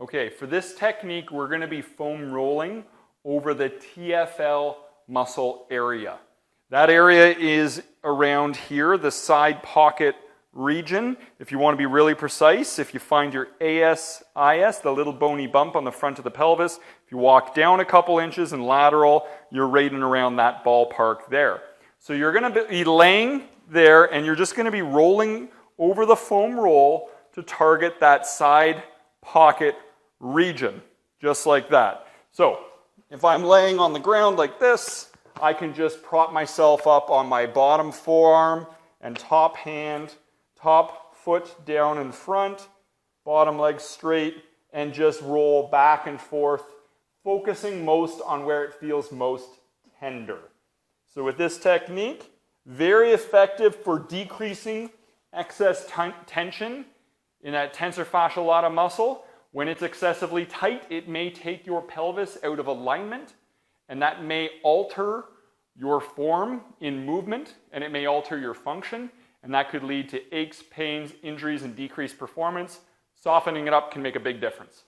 Okay, for this technique, we're going to be foam rolling over the TFL muscle area. That area is around here, the side pocket region. If you want to be really precise, if you find your ASIS, the little bony bump on the front of the pelvis, if you walk down a couple inches and lateral, you're right in around that ballpark there. So you're going to be laying there and you're just going to be rolling over the foam roll to target that side pocket region, just like that. So if I'm laying on the ground like this, I can just prop myself up on my bottom forearm and top hand, top foot down in front, bottom leg straight, and just roll back and forth, focusing most on where it feels most tender. So with this technique, very effective for decreasing excess tension in that tensor fasciae lata muscle. When it's excessively tight, it may take your pelvis out of alignment, and that may alter your form in movement, and it may alter your function, and that could lead to aches, pains, injuries, and decreased performance. Softening it up can make a big difference.